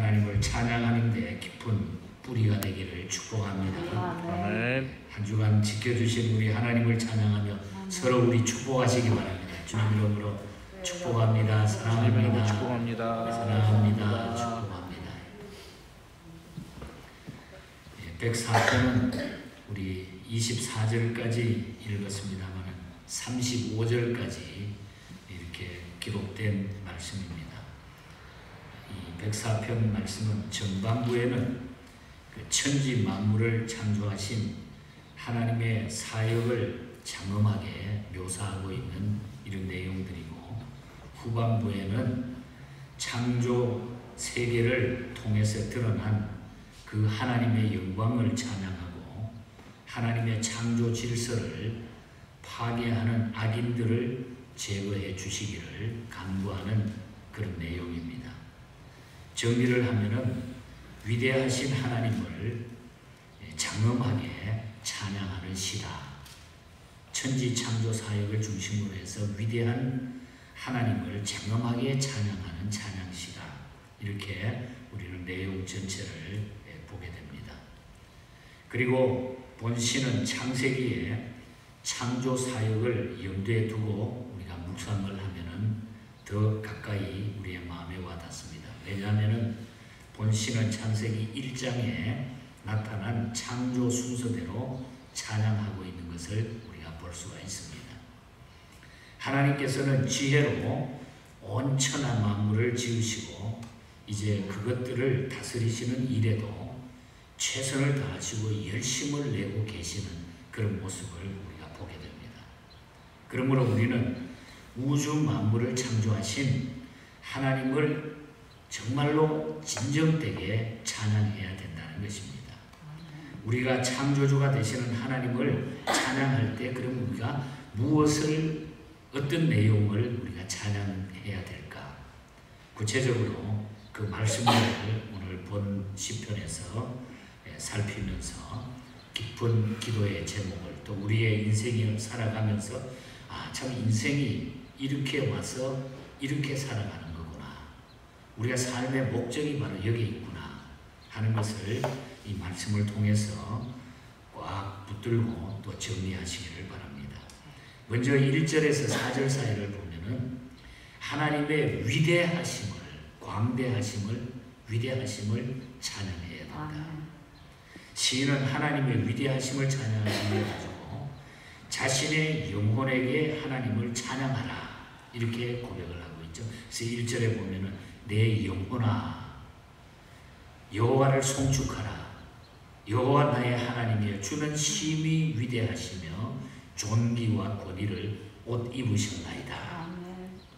하나님을 찬양하는 데 깊은 뿌리가 되기를 축복합니다. 아멘. 한 주간 지켜주신 우리 하나님을 찬양하며 서로 우리 축복하시기 바랍니다. 주님 이름으로 축복합니다. 사랑합니다. 축복합니다. 사랑합니다. 축복합니다. 104편은 우리 24절까지 읽었습니다만 35절까지 이렇게 기록된 말씀입니다. 이 104편 말씀은 전반부에는 그 천지 만물을 창조하신 하나님의 사역을 장엄하게 묘사하고 있는 이런 내용들이고, 후반부에는 창조 세계를 통해서 드러난 그 하나님의 영광을 찬양하고 하나님의 창조 질서를 파괴하는 악인들을 제거해 주시기를 간구하는 그런 내용입니다. 정리를 하면은 위대하신 하나님을 장엄하게 찬양하는 시다. 천지 창조 사역을 중심으로 해서 위대한 하나님을 장엄하게 찬양하는 찬양시다. 이렇게 우리는 내용 전체를 보게 됩니다. 그리고 본시는 창세기에 창조 사역을 염두에 두고 우리가 묵상을 하면은 더 가까이 우리의 마음에 와닿습니다. 왜냐하면은 본시는 창세기 1장에 나타난 창조 순서대로 찬양하고 있는 것을 우리가 볼 수가 있습니다. 하나님께서는 지혜로 온 천하 만물을 지으시고 이제 그것들을 다스리시는 일에도 최선을 다하시고 열심을 내고 계시는 그런 모습을 우리가 보게 됩니다. 그러므로 우리는 우주 만물을 창조하신 하나님을 정말로 진정되게 찬양해야 된다는 것입니다. 우리가 창조주가 되시는 하나님을 찬양할 때 그럼 우리가 무엇을, 어떤 내용을 우리가 찬양해야 될까? 구체적으로 그 말씀을 오늘 본 시편에서 살피면서 깊은 기도의 제목을, 또 우리의 인생을 살아가면서 참 인생이 이렇게 와서 이렇게 살아가는 거구나, 우리가 삶의 목적이 바로 여기 있구나 하는 것을 이 말씀을 통해서 꽉 붙들고 또 정리하시기를 바랍니다. 먼저 1절에서 4절 사이를 보면은 하나님의 위대하심을, 광대하심을, 위대하심을 찬양해야 된다. 시인은 하나님의 위대하심을 찬양하기 위해 가지고 자신의 영혼에게 하나님을 찬양하라 이렇게 고백을 하고 있죠. 그래서 1절에 보면은 내 영혼아 여호와를 송축하라. 여호와 나의 하나님이여 주는 심히 위대하시며 존귀와 권위를 옷 입으셨나이다.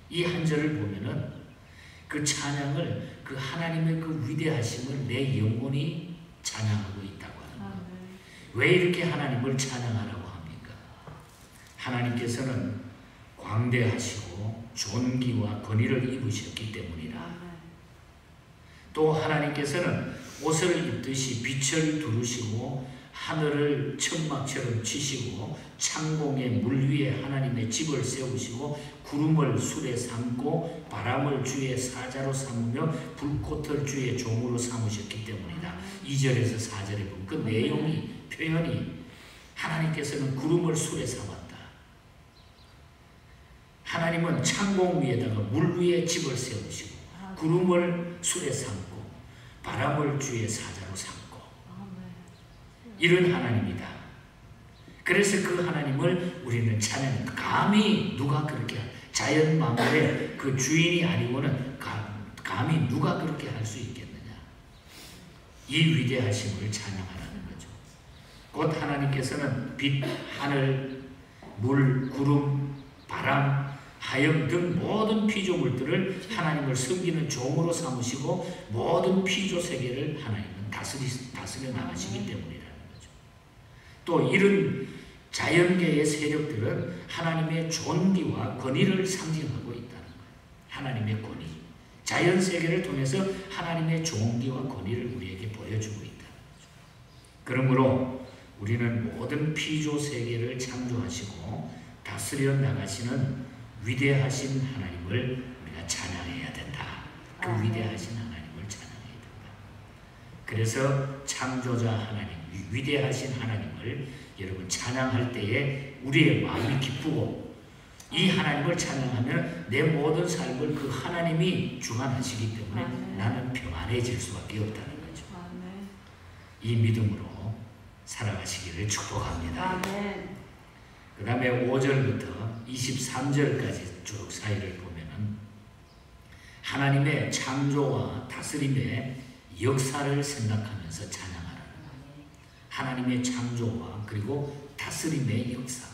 이 한 절을 보면은 그 찬양을, 그 하나님의 그 위대하심을 내 영혼이 찬양하고 있다고 하는 거예요. 왜 이렇게 하나님을 찬양하라고 합니까? 하나님께서는 광대하시고 존귀와 권위를 입으셨기 때문이라. 또 하나님께서는 옷을 입듯이 빛을 두르시고 하늘을 천막처럼 치시고 창공의 물 위에 하나님의 집을 세우시고 구름을 술에 삼고 바람을 주의 사자로 삼으며 불꽃을 주의 종으로 삼으셨기 때문이다. 2절에서 4절에 보면 그 내용이, 표현이 하나님께서는 구름을 술에 삼았다. 하나님은 창공 위에다가 물 위에 집을 세우시고 구름을 술에 삼고 바람을 주의 사자로 삼고 이런 하나님이다. 그래서 그 하나님을 우리는 찬양합니다. 감히 누가 그렇게, 자연 만물의 그 주인이 아니고는 감히 누가 그렇게 할 수 있겠느냐. 이 위대하심을 찬양하라는 거죠. 곧 하나님께서는 빛, 하늘, 물, 구름, 바람, 하염 등 모든 피조물들을 하나님을 섬기는 종으로 삼으시고 모든 피조 세계를 하나님은 다스려 나가시기 때문이라는 거죠. 또 이런 자연계의 세력들은 하나님의 존귀와 권위를 상징하고 있다는 거예요. 하나님의 권위. 자연 세계를 통해서 하나님의 존귀와 권위를 우리에게 보여주고 있다는 거죠. 그러므로 우리는 모든 피조 세계를 창조하시고 다스려 나가시는 위대하신 하나님을 우리가 찬양해야 된다. 그 위대하신 하나님을 찬양해야 된다. 그래서 창조자 하나님, 위대하신 하나님을 여러분 찬양할 때에 우리의 마음이 기쁘고 이 하나님을 찬양하면 내 모든 삶을 그 하나님이 주관하시기 때문에 아멘. 나는 평안해질 수밖에 없다는 거죠. 아멘. 이 믿음으로 살아가시기를 축복합니다. 그 다음에 5절부터 23절까지 쭉 사이를 보면은 하나님의 창조와 다스림의 역사를 생각하면서 찬양하라는 거예요. 하나님의 창조와 그리고 다스림의 역사.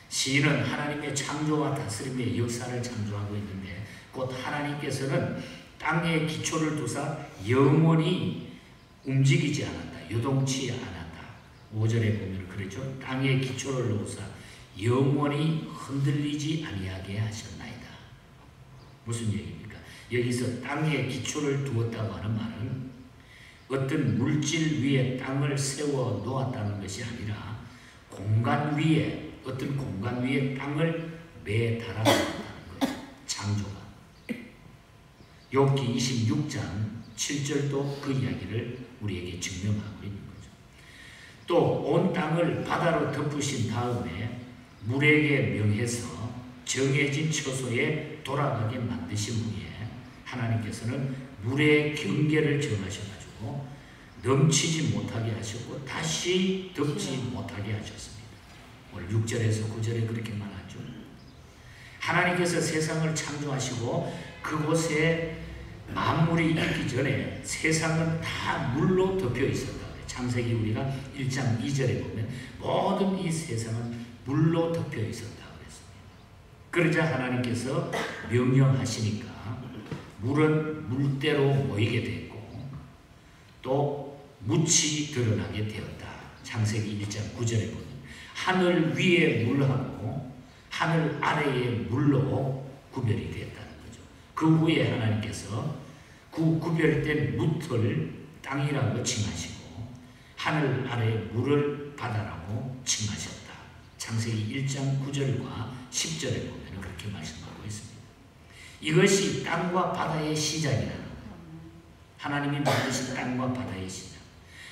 시인은 하나님의 창조와 다스림의 역사를 창조하고 있는데 곧 하나님께서는 땅에 기초를 두사 영원히 움직이지 않았다. 요동치 않았다. 5절에 보면 그렇죠. 땅에 기초를 놓으사 영원히 흔들리지 아니하게 하셨나이다. 무슨 얘기입니까? 여기서 땅에 기초를 두었다고 하는 말은 어떤 물질 위에 땅을 세워 놓았다는 것이 아니라 공간 위에 어떤 공간 위에 땅을 매달아 놓았다는 거예요. 창조가. 욥기 26장 7절도 그 이야기를 우리에게 증명하고 있는 거죠. 또 온 땅을 바다로 덮으신 다음에 물에게 명해서 정해진 처소에 돌아가게 만드신 후에 하나님께서는 물의 경계를 정하셔가지고 넘치지 못하게 하셨고 다시 덮지 못하게 하셨습니다. 오늘 6절에서 9절에 그렇게 말하죠. 하나님께서 세상을 창조하시고 그곳에 만물이 있기 전에 세상은 다 물로 덮여 있었다. 창세기 우리가 1장 2절에 보면 모든 이 세상은 물로 덮여 있었다 그랬습니다. 그러자 하나님께서 명령하시니까 물은 물대로 모이게 됐고 또 묻이 드러나게 되었다. 창세기 1장 9절에 보면 하늘 위에 물하고 하늘 아래의 물로 구별이 되었다는 거죠. 그 후에 하나님께서 그 구별된 묻을 땅이라고 칭하시고 하늘 아래의 물을 바다라고 칭하셨다. 창세기 1장 9절과 10절에 보면 그렇게 말씀하고 있습니다. 이것이 땅과 바다의 시작이라는 거예요. 하나님이 만드신 땅과 바다의 시작.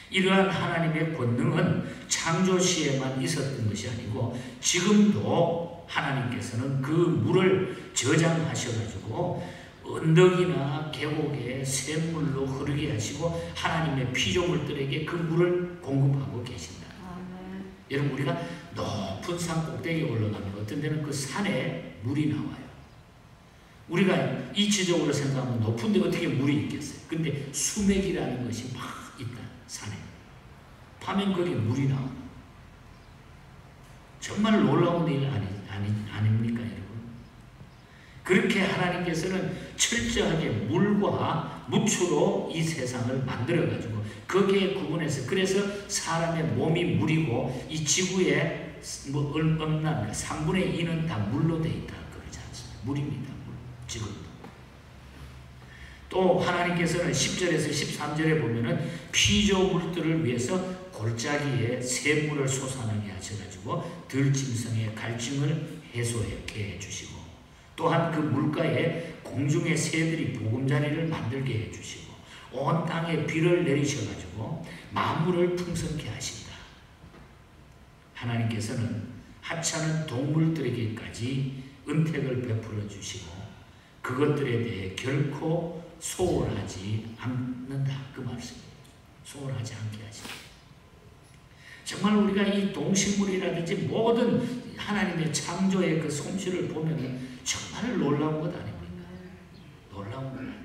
이러한 하나님의 권능은 창조 시에만 있었던 것이 아니고 지금도 하나님께서는 그 물을 저장하셔가지고 언덕이나 계곡에 샘물로 흐르게 하시고 하나님의 피조물들에게 그 물을 공급하고 계신다. 여러분 우리가 높은 산 꼭대기에 올라가면 어떤 데는 그 산에 물이 나와요. 우리가 이치적으로 생각하면 높은 데 어떻게 물이 있겠어요? 근데 수맥이라는 것이 막 있다. 산에. 파면 거기에 물이 나와. 정말 놀라운 일 아닙니까 여러분? 그렇게 하나님께서는 철저하게 물과 무초로 이 세상을 만들어가지고 거기에 구분해서 그래서 사람의 몸이 물이고 이 지구에 뭐 얼마나 3분의 2는 다 물로 되어 있다 그러지 않습니까? 물입니다. 물. 지금도. 또 하나님께서는 10절에서 13절에 보면은 피조물들을 위해서 골짜기에 샘물을 솟아나게 하셔가지고 들짐승의 갈증을 해소하게 해주시고 또한 그 물가에 공중의 새들이 보금자리를 만들게 해주시고 온 땅에 비를 내리셔가지고 만물을 풍성케 하신다. 하나님께서는 하찮은 동물들에게까지 은택을 베풀어 주시고 그것들에 대해 결코 소홀하지 않는다. 그 말씀이에요. 소홀하지 않게 하신다. 정말 우리가 이 동식물이라든지 모든 하나님의 창조의 그 솜씨를 보면 정말 놀라운 것 아닙니까? 놀라운 것 아닙니까?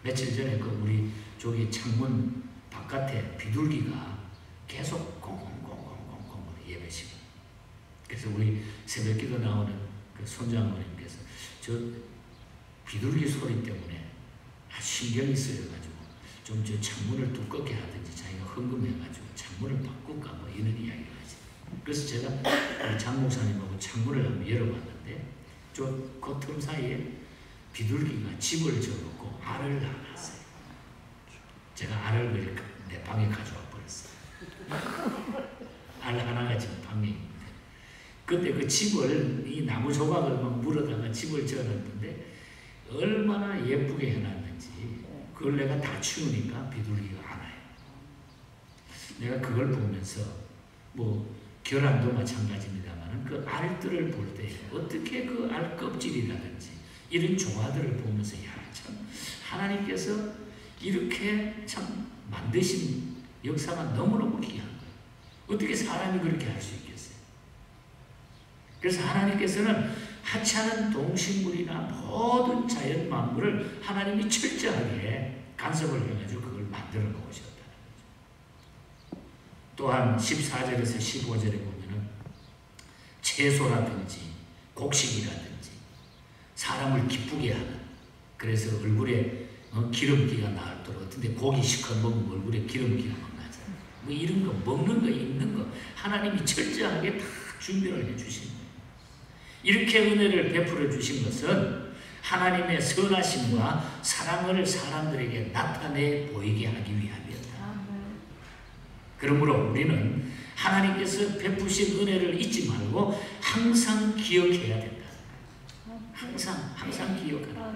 며칠 전에 그 우리 저기 창문 바깥에 비둘기가 계속 공공공공공공 예배시고 그래서 우리 새벽기도 나오는 그 손장모님께서 저 비둘기 소리 때문에 신경이 쓰여가지고 좀 저 창문을 두껍게 하든지 자기가 흥금해가지고 창문을 바꿀까 뭐 이런 이야기를 하지. 그래서 제가 우리 장 목사님하고 창문을 한번 열어봤는데 저 그 틈 사이에 비둘기가 집을 져놓고 알을 낳았어요. 제가 알을 그냥 내 방에 가져와 버렸어요. 알 하나가 지금 방에 있는데 그때 그 집을 이 나무 조각을 막 물어다가 집을 지어놨는데 얼마나 예쁘게 해놨는지 그 그걸 내가 다 치우니까 비둘기가 안 와요. 내가 그걸 보면서 뭐 계란도 마찬가지입니다만 그 알들을 볼 때 어떻게 그 알 껍질이라든지 이런 조화들을 보면서 야, 참 하나님께서 이렇게 참 만드신 역사가 너무너무 귀한 거예요. 어떻게 사람이 그렇게 할 수 있겠어요? 그래서 하나님께서는 하찮은 동식물이나 모든 자연 만물을 하나님이 철저하게 간섭을 해가지고 그걸 만들어 놓으셨다는 거죠. 또한 14절에서 15절에 보면은 채소라든지 곡식이라든지 사람을 기쁘게 하는, 그래서 얼굴에 기름기가 나도록, 근데 고기 시커 먹으면 얼굴에 기름기가 막 나잖아요. 뭐 이런 거 먹는 거 입는 거 하나님이 철저하게 다 준비를 해주신 거예요. 이렇게 은혜를 베풀어 주신 것은 하나님의 선하심과 사랑을 사람들에게 나타내 보이게 하기 위함이었다. 그러므로 우리는 하나님께서 베푸신 은혜를 잊지 말고 항상 기억해야 된다. 항상 기억하라.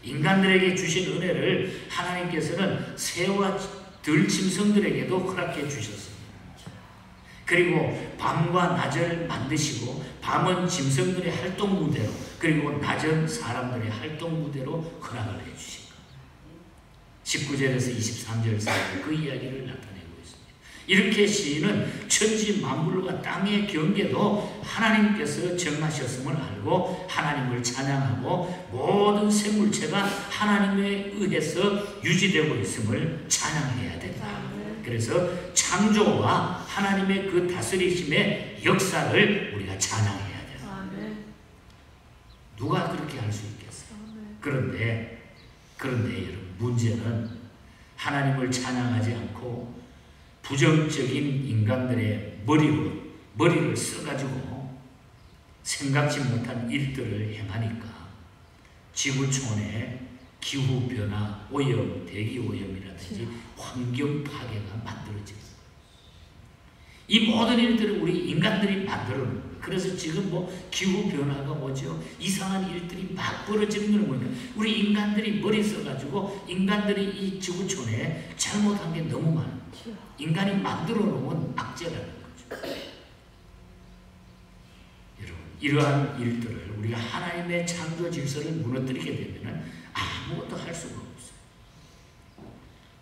인간들에게 주신 은혜를 하나님께서는 새와 들짐승들에게도 허락해 주셨습니다. 그리고 밤과 낮을 만드시고 밤은 짐승들의 활동 무대로, 그리고 낮은 사람들의 활동 무대로 허락을 해주신 것. 19절에서 23절 사이에 그 이야기를 나타내고 있습니다. 이렇게 시인은 천지 만물과 땅의 경계도 하나님께서 정하셨음을 알고 하나님을 찬양하고 모든 생물체가 하나님에 의해서 유지되고 있음을 찬양해야 된다. 그래서 창조와 하나님의 그 다스리심의 역사를 우리가 찬양해야 된다. 누가 그렇게 할 수 있겠어요? 그런데 여러분, 문제는 하나님을 찬양하지 않고 부정적인 인간들의 머리를 써가지고 생각지 못한 일들을 행하니까 지구촌에 기후변화, 오염, 대기오염이라든지 환경 파괴가 만들어지고, 이 모든 일들을 우리 인간들이 만들어 놓은 거예요. 그래서 지금 뭐 기후변화가 뭐죠? 이상한 일들이 막 벌어지는 걸 보니까 우리 인간들이 머리 써가지고 인간들이 이 지구촌에 잘못한 게 너무 많아요. 인간이 만들어 놓은 악재라는 거죠. 여러분, 이러한 일들을 우리가 하나님의 창조 질서를 무너뜨리게 되면은 아무것도 할 수가 없어요.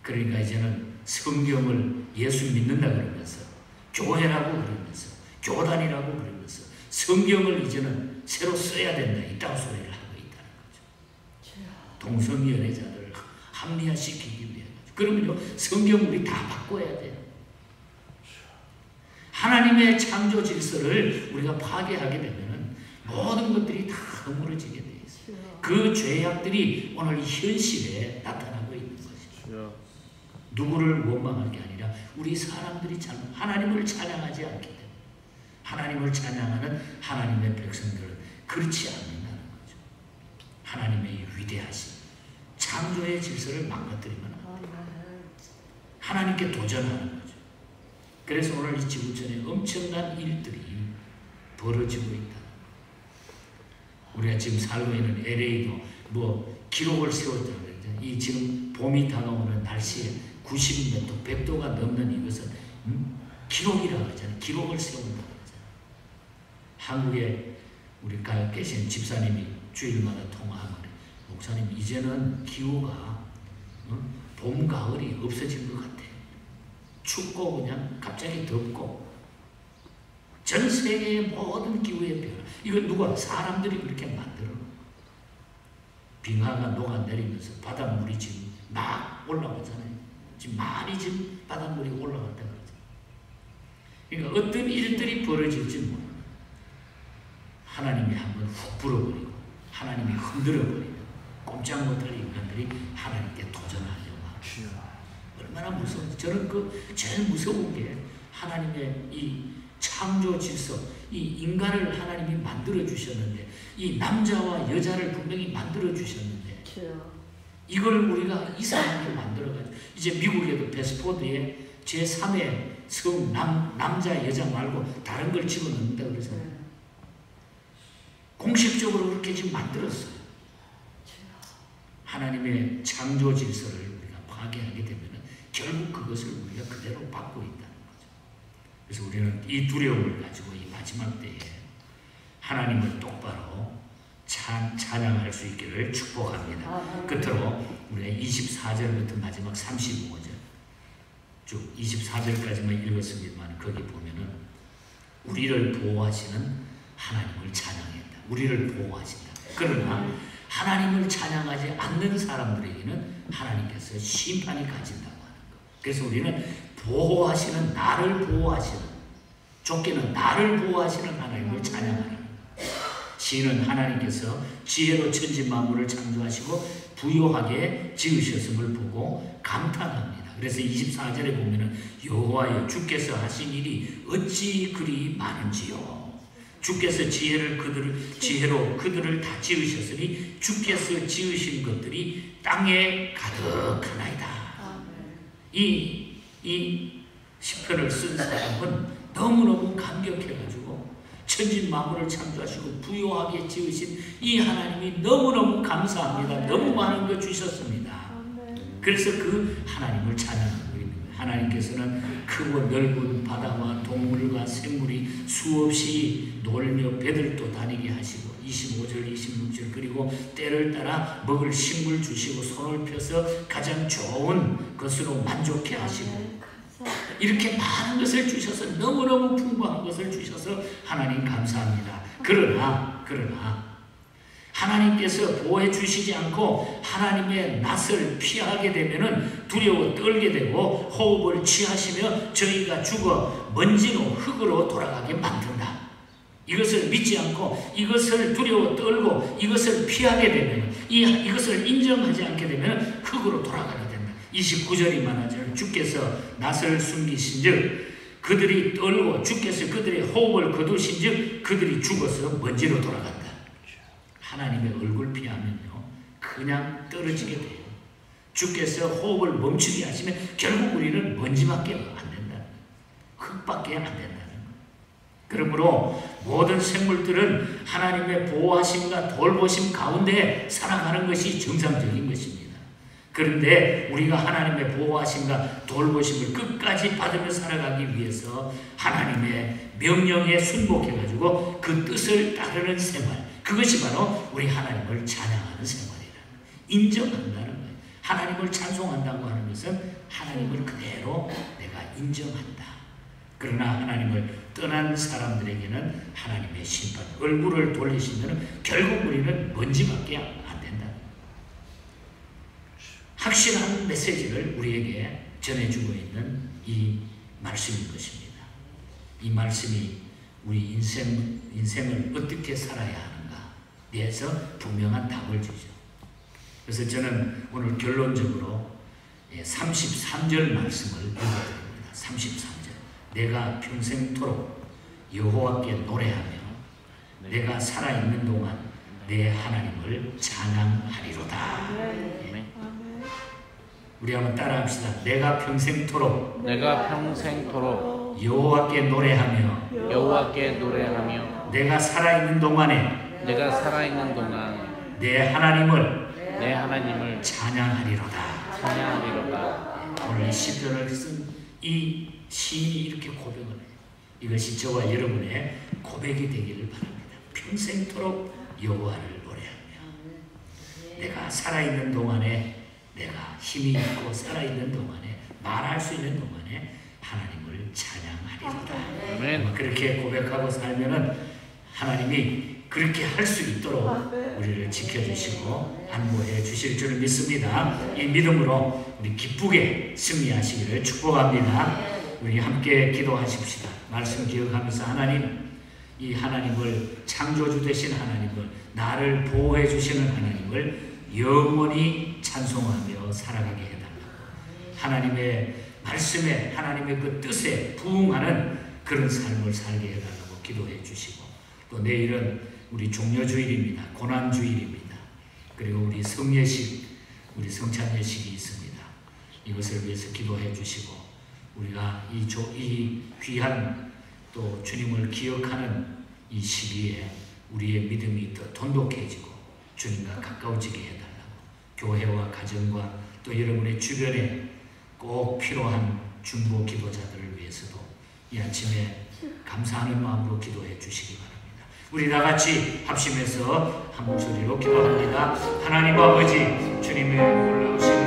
그러니까 이제는 성경을 예수 믿는다 그러면서 교회라고 그러면서 교단이라고 그러면서 성경을 이제는 새로 써야 된다, 이따구 소리를 하고 있다는 거죠. 동성연애자들을 합리화시키기 위해. 그러면요, 성경 우리 다 바꿔야 돼요. 하나님의 창조 질서를 우리가 파괴하게 되면은 모든 것들이 다 허물어지게 돼요. 그 죄악들이 오늘 현실에 나타나고 있는 것이죠. 누구를 원망할 게 아니라 우리 사람들이 하나님을 찬양하지 않기 때문에, 하나님을 찬양하는 하나님의 백성들은 그렇지 않는다는 거죠. 하나님의 위대하신 창조의 질서를 망가뜨리면 안 돼요. 하나님께 도전하는 거죠. 그래서 오늘 이 지구촌에 엄청난 일들이 벌어지고 있다. 우리가 지금 살고 있는 LA도 뭐 기록을 세웠다고 그러죠. 이 지금 봄이 다가오는 날씨에 90몇 도, 100도가 넘는 이것은 기록이라고 하잖아요. 기록을 세운다고 하잖아요. 한국에 우리 가 계신 집사님이 주일마다 통화하면, 목사님 이제는 기후가 봄, 가을이 없어진 것 같아요. 춥고 그냥 갑자기 덥고 전 세계의 모든 기후의 변화, 이거 누가? 사람들이 그렇게 만들어. 빙하가 녹아내리면서 바닷물이 지금 막 올라오잖아요. 지금 많이 지금 바닷물이 올라왔다 그러죠. 그러니까 어떤 일들이 벌어질지 모르는, 하나님이 한번 훅 불어버리고 하나님이 흔들어버리고 꼼짝 못할 인간들이 하나님께 도전하려고 하죠. 얼마나 무서운지. 저는 제일 무서운 게 하나님의 이 창조 질서, 이 인간을 하나님이 만들어 주셨는데, 이 남자와 여자를 분명히 만들어 주셨는데, 이걸 우리가 이상하게 만들어가지고, 이제 미국에도 베스포드에 제3의 성 남자 여자 말고 다른 걸 집어넣는다 그러잖아요. 공식적으로 그렇게 지금 만들었어요. 하나님의 창조 질서를 우리가 파괴하게 되면 결국 그것을 우리가 그대로 받고 있다는 거죠. 그래서 우리는 이 두려움을 가지고 이 마지막 때에 하나님을 똑바로 찬양할 수 있기를 축복합니다. 끝으로 우리가 24절부터 마지막 35절 쭉 24절까지만 읽었습니다만 거기 보면은 우리를 보호하시는 하나님을 찬양했다. 우리를 보호하신다. 그러나 하나님을 찬양하지 않는 사람들에게는 하나님께서 심판이 가진다고 하는 것. 그래서 우리는 보호하시는 나를 보호하시는 쫓기는 나를 보호하시는 하나님을 찬양하는 것. 시인은 하나님께서 지혜로 천지 만물을 창조하시고 부요하게 지으셨음을 보고 감탄합니다. 그래서 24절에 보면은 여호와여 주께서 하신 일이 어찌 그리 많은지요. 주께서 지혜로 그들을 다 지으셨으니 주께서 지으신 것들이 땅에 가득하나이다. 이 시편을 쓴 사람은 너무너무 감격해가지고 천지 만물을 창조하시고 부요하게 지으신 이 하나님이 너무너무 감사합니다. 너무 많은 것 주셨습니다. 그래서 그 하나님을 찬양하고 있는 거예요. 하나님께서는 크고 넓은 바다와 동물과 생물이 수없이 놀며 배들도 다니게 하시고 25절 26절 그리고 때를 따라 먹을 식물 주시고 손을 펴서 가장 좋은 것으로 만족해 하시고 이렇게 많은 것을 주셔서 너무너무 풍부한 것을 주셔서 하나님 감사합니다. 그러나 하나님께서 보호해 주시지 않고 하나님의 낯을 피하게 되면은 두려워 떨게 되고 호흡을 취하시며 저희가 죽어 먼지로 흙으로 돌아가게 만든다. 이것을 믿지 않고 이것을 두려워 떨고 이것을 피하게 되면 이것을 인정하지 않게 되면 흙으로 돌아가게 된다. 29절이 말하자면 주께서 낯을 숨기신 즉 그들이 떨고 주께서 그들의 호흡을 거두신 즉 그들이 죽어서 먼지로 돌아간다. 하나님의 얼굴 피하면요 그냥 떨어지게 돼요. 주께서 호흡을 멈추게 하시면 결국 우리는 먼지밖에 안 된다는 거예요. 흙밖에 안 된다는 거예요. 그러므로 모든 생물들은 하나님의 보호하심과 돌보심 가운데 살아가는 것이 정상적인 것입니다. 그런데 우리가 하나님의 보호하심과 돌보심을 끝까지 받으며 살아가기 위해서 하나님의 명령에 순복해가지고 그 뜻을 따르는 생활, 그것이 바로 우리 하나님을 찬양하는 생활이라 인정한다는 거예요. 하나님을 찬송한다고 하는 것은 하나님을 그대로 내가 인정한다. 그러나 하나님을 떠난 사람들에게는 하나님의 심판, 얼굴을 돌리시면 결국 우리는 먼지밖에 안 된다. 확실한 메시지를 우리에게 전해주고 있는 이 말씀인 것입니다. 이 말씀이 우리 인생을 어떻게 살아야 하는가 대해서 분명한 답을 주죠. 그래서 저는 오늘 결론적으로 33절 말씀을 읽어드립니다. 33절. 내가 평생토록 여호와께 노래하며 내가 살아있는 동안 내 하나님을 찬양하리로다. 우리 한번 따라합시다. 내가 평생토록 여호와께 노래하며 내가 살아있는 동안에 내 하나님을 찬양하리로다. 오늘 이 시편을 쓴 이 시인이 이렇게 고백을 해요. 이것이 저와 여러분의 고백이 되기를 바랍니다. 평생토록 여호와를 노래하며 내가 살아있는 동안에 내가 힘이 있고 살아있는 동안에 말할 수 있는 동안에 하나님을 찬양하리로다. 그렇게 고백하고 살면은 하나님이 그렇게 할 수 있도록 우리를 지켜주시고 안보해 주실 줄 믿습니다. 이 믿음으로 우리 기쁘게 승리하시기를 축복합니다. 우리 함께 기도하십시다. 말씀 기억하면서 하나님, 이 하나님을 창조주 되신 하나님을, 나를 보호해 주시는 하나님을 영원히 찬송하며 살아가게 해달라고, 하나님의 말씀에, 하나님의 그 뜻에 부응하는 그런 삶을 살게 해달라고 기도해 주시고, 또 내일은 우리 종려주일입니다. 고난주일입니다. 그리고 우리 성예식, 우리 성찬예식이 있습니다. 이것을 위해서 기도해 주시고, 우리가 이 귀한 또 주님을 기억하는 이 시기에 우리의 믿음이 더 돈독해지고 주님과 가까워지게 해달라고 교회와 가정과 또 여러분의 주변에 꼭 필요한 중보 기도자들을 위해서도 이 아침에 감사하는 마음으로 기도해 주시기 바랍니다. 우리 다 같이 합심해서 한 목소리로 기도합니다. 하나님 아버지, 주님의 놀라우신